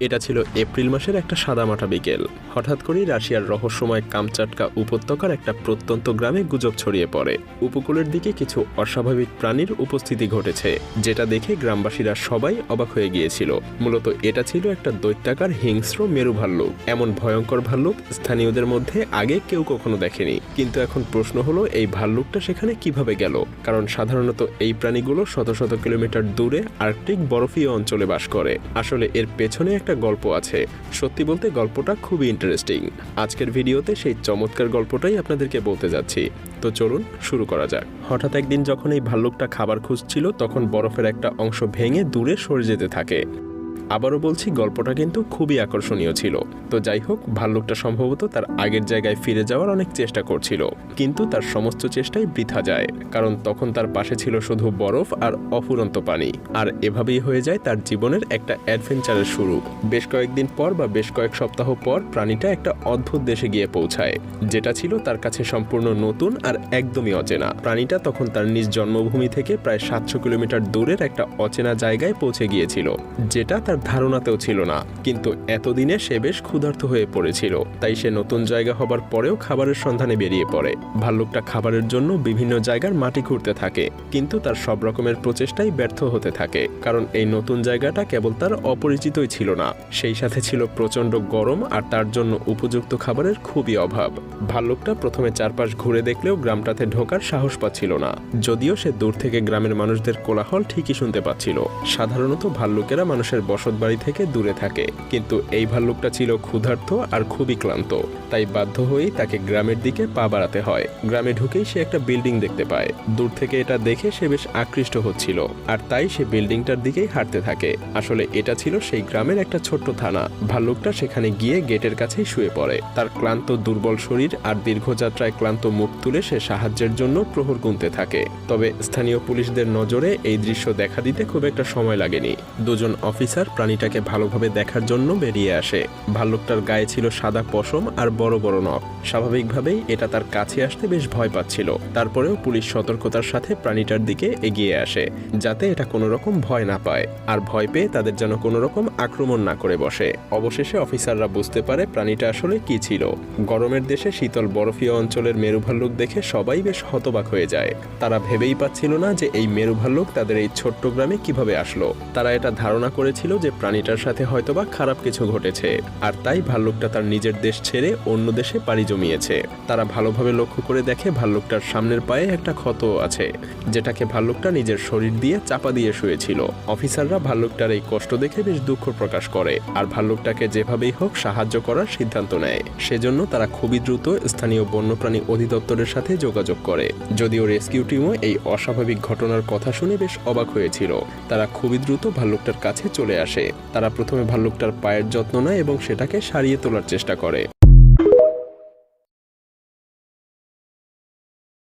এটা ছিল এপ্রিল মাসের একটা সাদামাটা বিকেল। হঠাৎ করেই রাশিয়ার রহস্যময় কামচাটকা উপত্যকার একটা প্রত্যন্ত গ্রামে গুজব ছড়িয়ে পড়ে। উপকূলের দিকে কিছু অস্বাভাবিক প্রাণীর উপস্থিতি ঘটেছে, যেটা দেখে গ্রামবাসীরা সবাই অবাক হয়ে গিয়েছিল। মূলত এটা ছিল একটা দৈত্যাকার হিংস্র মেরু ভাল্লুক। এমন ভয়ঙ্কর ভাল্লুক স্থানীয়দের মধ্যে আগে কেউ কখনো দেখেনি। কিন্তু এখন প্রশ্ন হলো, এই ভাল্লুকটা সেখানে কিভাবে গেল? কারণ সাধারণত এই প্রাণীগুলো শত শত কিলোমিটার দূরে আর্কটিক বরফীয় অঞ্চলে বাস করে। আসলে এর পেছনে একটা গল্প আছে। সত্যি বলতে গল্পটা খুবই ইন্টারেস্টিং। আজকের ভিডিওতে সেই চমৎকার গল্পটাই আপনাদেরকে বলতে যাচ্ছি। তো চলুন শুরু করা যাক। হঠাৎ একদিন যখন এই ভাল্লুকটা খাবার খুঁজছিল, তখন বরফের একটা অংশ ভেঙে দূরে সরে যেতে থাকে। আবারও বলছি, গল্পটা কিন্তু খুবই আকর্ষণীয় ছিল। তো যাই হোক, ভাল্লুকটা সম্ভবত তার আগের জায়গায় ফিরে যাওয়ার অনেক চেষ্টা করছিল, কিন্তু তার সমস্ত চেষ্টাই বৃথা যায়। কারণ তখন তার পাশে ছিল শুধু বরফ আর অফুরন্ত পানি। আর এভাবেই হয়ে যায় তার জীবনের একটা অ্যাডভেঞ্চারের শুরু। বেশ কয়েকদিন পর বা বেশ কয়েক সপ্তাহ পর প্রাণীটা একটা অদ্ভুত দেশে গিয়ে পৌঁছায়, যেটা ছিল তার কাছে সম্পূর্ণ নতুন আর একদমই অচেনা। প্রাণীটা তখন তার নিজ জন্মভূমি থেকে প্রায় 700 কিলোমিটার দূরের একটা অচেনা জায়গায় পৌঁছে গিয়েছিল, যেটা তার ধারণাতেও ছিল না। কিন্তু এতদিনে সে বেশ ক্ষুধার্ত হয়ে পড়েছিল, তাই সে নতুন জায়গা হবার পরেও খাবারের সন্ধানে বেরিয়ে পড়ে। ভাল্লুকটা খাবারের জন্য বিভিন্ন জায়গার মাটি খুঁড়তে থাকে, কিন্তু তার সব রকমের প্রচেষ্টাই ব্যর্থ হতে থাকে। কারণ এই নতুন জায়গাটা কেবল তার অপরিচিতই ছিল না, সেই সাথে ছিল প্রচণ্ড গরম আর তার জন্য উপযুক্ত খাবারের খুবই অভাব। ভাল্লুকটা প্রথমে চারপাশ ঘুরে দেখলেও গ্রামটাতে ঢোকার সাহস পাচ্ছিল না, যদিও সে দূর থেকে গ্রামের মানুষদের কোলাহল ঠিকই শুনতে পাচ্ছিল। সাধারণত ভাল্লুকেরা মানুষের বসতবাড়ি থেকে দূরে থাকে, কিন্তু এই ভাল্লুকটা ছিল ক্ষুধার্ত আর খুবই ক্লান্ত। তাই বাধ্য হয়েই তাকে গ্রামের দিকে পা বাড়াতে হয়। গ্রামে ঢুকেই সে একটা বিল্ডিং দেখতে পায়। দূর থেকে এটা দেখে সে বেশ আকৃষ্ট হচ্ছিল, আর তাই সে বিল্ডিংটার দিকেই হাঁটতে থাকে। আসলে এটা ছিল সেই গ্রামের একটা ছোট্ট থানা। ভাল্লুকটা সেখানে গিয়ে গেটের কাছেই শুয়ে পড়ে। তার ক্লান্ত দুর্বল শরীর আর দীর্ঘযাত্রায় ক্লান্ত মুখ তুলে সে সাহায্যের জন্য প্রহর গুনতে থাকে। তবে স্থানীয় পুলিশদের নজরে এই দৃশ্য দেখা দিতে খুব একটা সময় লাগেনি। দুজন অফিসার প্রাণীটাকে ভালোভাবে দেখার জন্য বেরিয়ে আসে। ভাল্লুকটার গায়ে ছিল সাদা পশম আর বড় বড় নখ। স্বাভাবিকভাবেই এটা তার কাছে আসতে বেশ ভয় পাচ্ছিল। তারপরেও পুলিশ সতর্কতার সাথে প্রাণীটার দিকে এগিয়ে আসে, যাতে এটা কোনো রকম ভয় না পায়, আর ভয় পেয়ে তাদের যেন কোনো রকম আক্রমণ না করে বসে। অবশেষে অফিসাররা বুঝতে পারে প্রাণীটা আসলে কি ছিল। গরমের দেশে শীতল বরফীয় অঞ্চলের মেরু ভাল্লুক দেখে সবাই বেশ হতবাক হয়ে যায়। তারা ভেবেই পাচ্ছিল না যে এই মেরু ভাল্লুক তাদের এই ছোট্ট গ্রামে কিভাবে আসলো। তারা এটা ধারণা করেছিল যে প্রাণীটার সাথে হয়তোবা খারাপ কিছু ঘটেছে, আর তাই ভাল্লুকটা তার নিজের দেশ ছেড়ে অন্য দেশে পাড়ি জমিয়েছে। তারা ভালোভাবে লক্ষ্য করে দেখে ভাল্লুকটার সামনের পায়ে একটা ক্ষত আছে, যেটাকে ভাল্লুকটা নিজের শরীর দিয়ে চাপা দিয়ে শুয়েছিল। অফিসাররা ভাল্লুকটার এই কষ্ট দেখে বেশ দুঃখ প্রকাশ করে, আর ভাল্লুকটাকে যেভাবেই হোক সাহায্য করার সিদ্ধান্ত নেয়। সেজন্য তারা খুবই দ্রুত স্থানীয় বন্যপ্রাণী অধিদপ্তরের সাথে যোগাযোগ করে। যদিও রেস্কিউ টিমও এই অস্বাভাবিক ঘটনার কথা শুনে বেশ অবাক হয়েছিল। তারা খুবই দ্রুত ভাল্লুকটার কাছে চলে আসে। তারা প্রথমে ভাল্লুকটার পায়ের যত্ন নেয় এবং সেটাকে সারিয়ে তোলার চেষ্টা করে।